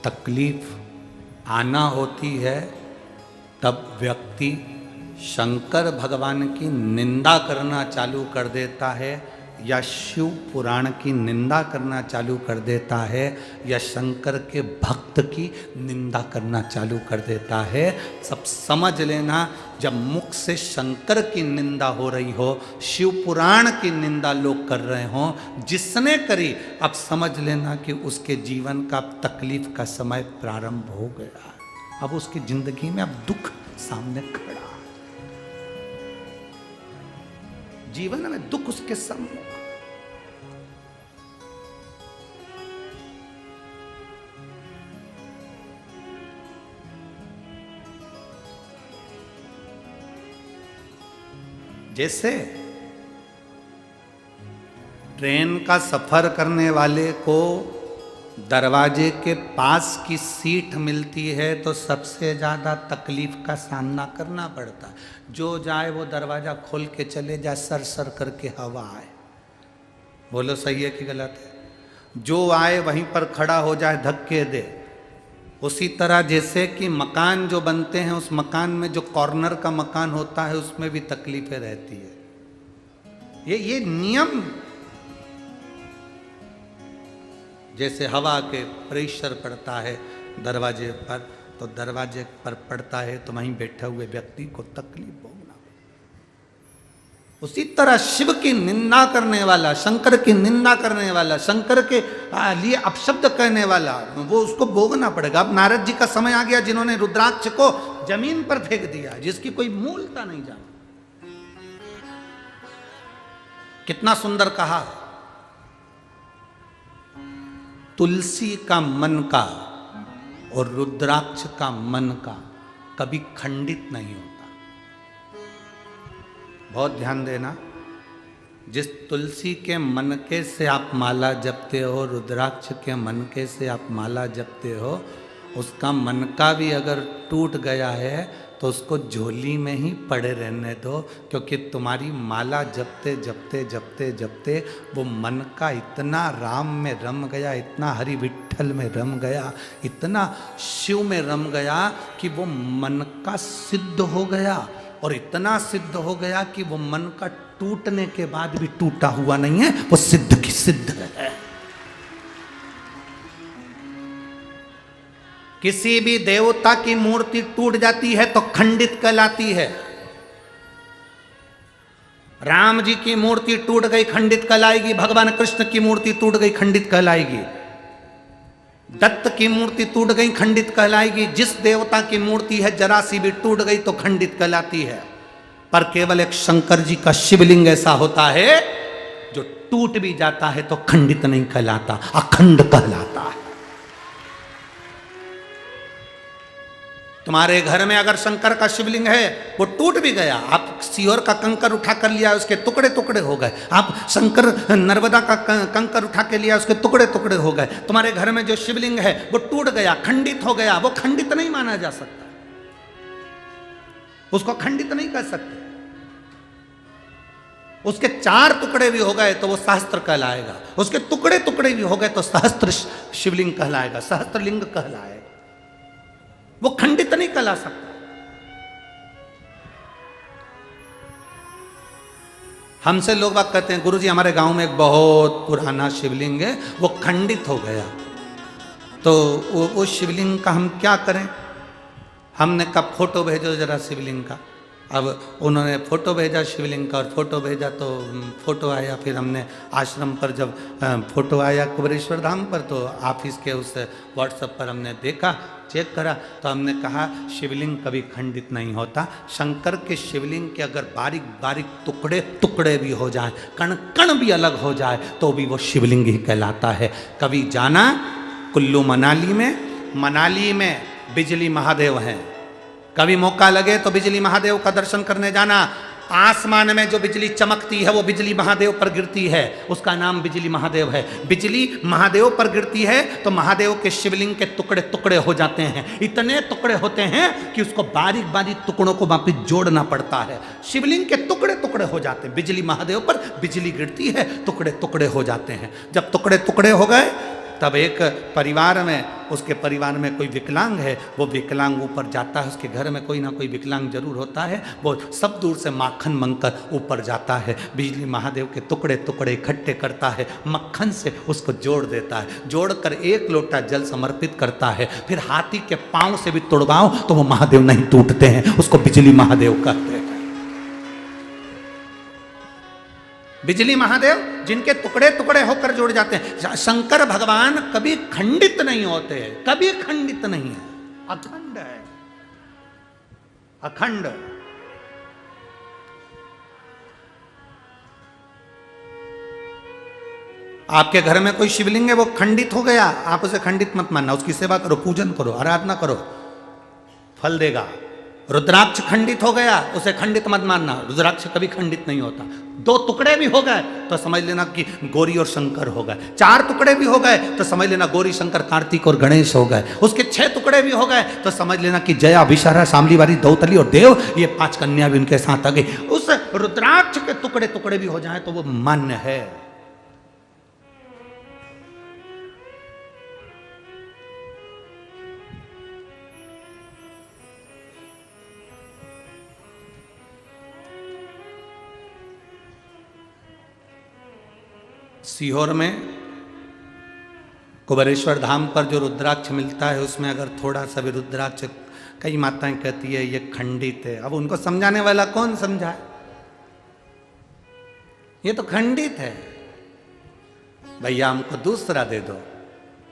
तकलीफ आना होती है तब व्यक्ति शंकर भगवान की निंदा करना चालू कर देता है, या शिव पुराण की निंदा करना चालू कर देता है, या शंकर के भक्त की निंदा करना चालू कर देता है। सब समझ लेना, जब मुख से शंकर की निंदा हो रही हो, शिव पुराण की निंदा लोग कर रहे हों, जिसने करी, अब समझ लेना कि उसके जीवन का तकलीफ का समय प्रारंभ हो गया। अब उसकी जिंदगी में अब दुख सामने खड़ा, जीवन में दुख उसके सम्मुख। जैसे ट्रेन का सफर करने वाले को दरवाजे के पास की सीट मिलती है तो सबसे ज़्यादा तकलीफ का सामना करना पड़ता है। जो जाए वो दरवाज़ा खोल के चले जाए, सर सर करके हवा आए। बोलो सही है कि गलत है? जो आए वहीं पर खड़ा हो जाए, धक्के दे। उसी तरह जैसे कि मकान जो बनते हैं, उस मकान में जो कॉर्नर का मकान होता है उसमें भी तकलीफें रहती है। ये नियम, जैसे हवा के प्रेशर पड़ता है दरवाजे पर, तो दरवाजे पर पड़ता है तो वहीं बैठे हुए व्यक्ति को तकलीफ भोगना। उसी तरह शिव की निंदा करने वाला, शंकर की निंदा करने वाला, शंकर के लिए अपशब्द कहने वाला, वो उसको भोगना पड़ेगा। अब नारद जी का समय आ गया जिन्होंने रुद्राक्ष को जमीन पर फेंक दिया, जिसकी कोई मूलता नहीं जानी। कितना सुंदर कहा, तुलसी का मन का और रुद्राक्ष का मन का कभी खंडित नहीं होता। बहुत ध्यान देना, जिस तुलसी के मनके से आप माला जपते हो, रुद्राक्ष के मनके से आप माला जपते हो, उसका मनका भी अगर टूट गया है तो उसको झोली में ही पड़े रहने दो, क्योंकि तुम्हारी माला जपते जपते जपते जपते वो मन का इतना राम में रम गया, इतना हरि विठ्ठल में रम गया, इतना शिव में रम गया कि वो मन का सिद्ध हो गया। और इतना सिद्ध हो गया कि वो मन का टूटने के बाद भी टूटा हुआ नहीं है, वो सिद्ध की सिद्ध है। किसी भी देवता की मूर्ति टूट जाती है तो खंडित कहलाती है। राम जी की मूर्ति टूट गई, खंडित कहलाएगी। भगवान कृष्ण की मूर्ति टूट गई, खंडित कहलाएगी। दत्त की मूर्ति टूट गई, खंडित कहलाएगी। जिस देवता की मूर्ति है जरा सी भी टूट गई तो खंडित कहलाती है। पर केवल एक शंकर जी का शिवलिंग ऐसा होता है जो टूट भी जाता है तो खंडित नहीं कहलाता, अखंड कहलाता है। तुम्हारे घर में अगर शंकर का शिवलिंग है, वो टूट भी गया, आप सीहोर का कंकर उठा कर लिया, उसके टुकड़े टुकड़े हो गए। आप शंकर नर्मदा का कंकर उठा के लिया, उसके टुकड़े टुकड़े हो गए। तुम्हारे घर में जो शिवलिंग है वो टूट गया, खंडित हो गया, वो खंडित नहीं माना जा सकता, उसको खंडित नहीं कर सकते। उसके 4 टुकड़े भी हो गए तो वो सहस्त्र कहलाएगा, उसके टुकड़े टुकड़े भी हो गए तो सहस्त्र शिवलिंग कहलाएगा, सहस्त्रलिंग कहलाएगा। वो खंडित नहीं कहला सकता। हमसे लोग बात कहते हैं, गुरुजी हमारे गांव में एक बहुत पुराना शिवलिंग है, वो खंडित हो गया, तो वो शिवलिंग का हम क्या करें? हमने कहा फोटो भेजो जरा शिवलिंग का। अब उन्होंने फ़ोटो भेजा शिवलिंग का, और फ़ोटो भेजा तो फ़ोटो आया। फिर हमने आश्रम पर जब फ़ोटो आया कुबेरेश्वर धाम पर, तो ऑफिस के उस व्हाट्सएप पर हमने देखा, चेक करा, तो हमने कहा शिवलिंग कभी खंडित नहीं होता। शंकर के शिवलिंग के अगर बारीक बारीक टुकड़े टुकड़े भी हो जाए, कण कण भी अलग हो जाए, तो भी वो शिवलिंग ही कहलाता है। कभी जाना कुल्लू मनाली में बिजली महादेव हैं, कभी मौका लगे तो बिजली महादेव का दर्शन करने जाना। आसमान में जो बिजली चमकती है वो बिजली महादेव पर गिरती है, उसका नाम बिजली महादेव है। बिजली महादेव पर गिरती है तो महादेव के शिवलिंग के टुकड़े टुकड़े हो जाते हैं, इतने टुकड़े होते हैं कि उसको बारीक बारीक टुकड़ों को वापिस जोड़ना पड़ता है। शिवलिंग के टुकड़े टुकड़े हो जाते हैं, बिजली महादेव पर बिजली गिरती है, टुकड़े टुकड़े हो जाते हैं। जब टुकड़े टुकड़े हो गए तब एक परिवार में, उसके परिवार में कोई विकलांग है, वो विकलांग ऊपर जाता है, उसके घर में कोई ना कोई विकलांग जरूर होता है, वो सब दूर से माखन मंगकर ऊपर जाता है, बिजली महादेव के टुकड़े टुकड़े इकट्ठे करता है, मक्खन से उसको जोड़ देता है, जोड़कर 1 लोटा जल समर्पित करता है, फिर हाथी के पांव से भी तुड़वाओ तो वो महादेव नहीं टूटते हैं, उसको बिजली महादेव कहते हैं। बिजली महादेव जिनके टुकड़े टुकड़े होकर जुड़ जाते हैं। शंकर भगवान कभी खंडित नहीं होते, कभी खंडित नहीं है, अखंड है, अखंड। आपके घर में कोई शिवलिंग है, वो खंडित हो गया, आप उसे खंडित मत मानना, उसकी सेवा करो, पूजन करो, आराधना करो, फल देगा। रुद्राक्ष खंडित हो गया, उसे खंडित मत मानना, रुद्राक्ष कभी खंडित नहीं होता। 2 टुकड़े भी हो गए तो समझ लेना कि गौरी और शंकर हो गए, 4 टुकड़े भी हो गए तो समझ लेना गौरी शंकर कार्तिक और गणेश हो गए, उसके 6 टुकड़े भी हो गए तो समझ लेना कि जया विशारा शामली वाली दौतली और देव, ये 5 कन्या भी उनके साथ आ गई। उस रुद्राक्ष के टुकड़े टुकड़े भी हो जाए तो वो मान्य है। सीहोर में कुबेरेश्वर धाम पर जो रुद्राक्ष मिलता है, उसमें अगर थोड़ा सा भी रुद्राक्ष, कई माताएं कहती है ये खंडित है। अब उनको समझाने वाला कौन समझाए, ये तो खंडित है, भैया हमको दूसरा दे दो।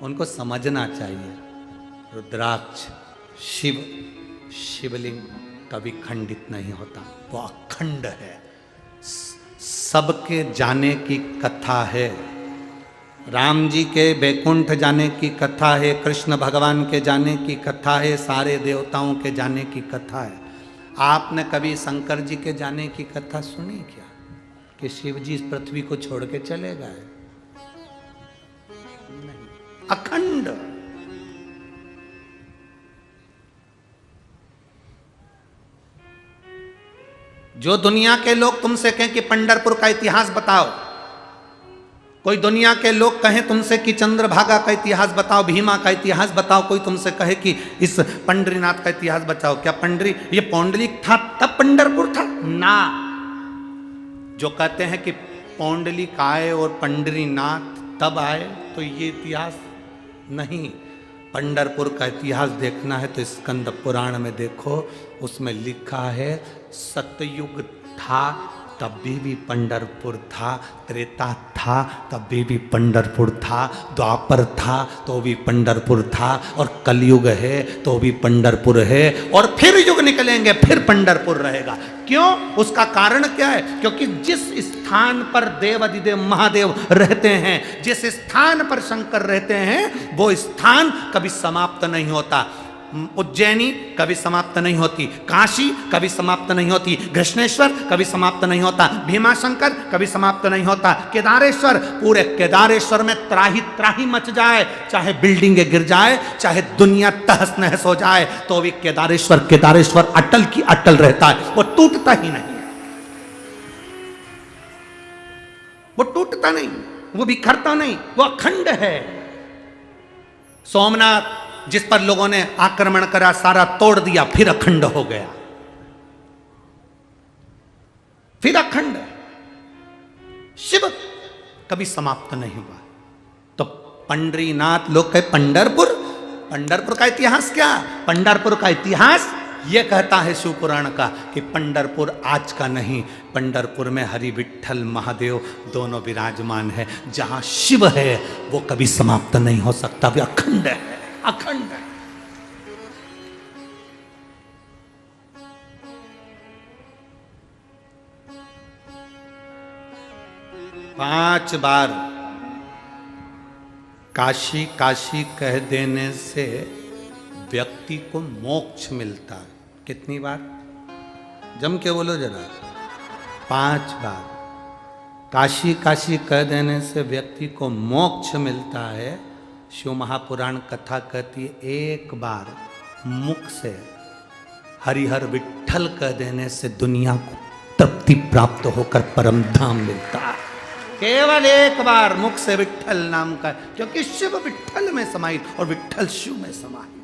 उनको समझना चाहिए रुद्राक्ष शिवलिंग कभी खंडित नहीं होता, वो अखंड है, सबके जाने की कथा है। राम जी के बैकुंठ जाने की कथा है, कृष्ण भगवान के जाने की कथा है, सारे देवताओं के जाने की कथा है। आपने कभी शंकर जी के जाने की कथा सुनी क्या, कि शिव जी इस पृथ्वी को छोड़ के चले गए? नहीं, अखंड। जो दुनिया के लोग तुमसे कहें कि पंढरपुर का इतिहास बताओ, कोई दुनिया के लोग कहें तुमसे कि चंद्रभागा का इतिहास बताओ, भीमा का इतिहास बताओ, कोई तुमसे कहे कि इस पंडरीनाथ का इतिहास बताओ, क्या ये पौंडलिक था तब पंढरपुर था ना? जो कहते हैं कि पौंडलिक आए और पंडरीनाथ तब आए, तो ये इतिहास नहीं। पंढरपुर का इतिहास देखना है तो स्कंद पुराण में देखो, उसमें लिखा है सतयुग था तब भी पंढरपुर था, त्रेता था तब भी पंढरपुर था, द्वापर था तो भी पंढरपुर था, और कलयुग है तो भी पंढरपुर है, और फिर युग निकलेंगे फिर पंढरपुर रहेगा। क्यों? उसका कारण क्या है? क्योंकि जिस स्थान पर देव अधिदेव महादेव रहते हैं, जिस स्थान पर शंकर रहते हैं, वो स्थान कभी समाप्त नहीं होता। उज्जैनी कभी समाप्त नहीं होती, काशी कभी समाप्त नहीं होती, कृष्णेश्वर कभी समाप्त नहीं होता, भीमाशंकर कभी समाप्त नहीं होता, केदारेश्वर, पूरे केदारेश्वर में त्राही त्राही मच जाए, चाहे बिल्डिंगें गिर जाए, चाहे दुनिया तहस नहस हो जाए, तो भी केदारेश्वर केदारेश्वर अटल की अटल रहता है, वो टूटता ही नहीं, वो टूटता नहीं, वो बिखरता नहीं, वो अखंड है। सोमनाथ जिस पर लोगों ने आक्रमण करा, सारा तोड़ दिया, फिर अखंड हो गया, फिर अखंड। शिव कभी समाप्त नहीं हुआ। तो पंडरीनाथ, लोग कहे पंढरपुर, पंढरपुर का इतिहास क्या? पंढरपुर का इतिहास यह कहता है शिव पुराण का कि पंढरपुर आज का नहीं, पंढरपुर में हरि विठ्ठल महादेव दोनों विराजमान है। जहां शिव है वो कभी समाप्त नहीं हो सकता, वे अखंड है, अखंड है। पांच बार काशी काशी कह देने से व्यक्ति को मोक्ष मिलता है। कितनी बार? जम के बोलो जरा। 5 बार काशी काशी कह देने से व्यक्ति को मोक्ष मिलता है। शिव महापुराण कथा कहती है 1 बार मुख से हरिहर विठ्ठल कह देने से दुनिया को तृप्ति प्राप्त होकर परम धाम मिलता है। केवल एक बार मुख से विट्ठल नाम का, क्योंकि शिव विट्ठल में समाहित और विट्ठल शिव में समाहित।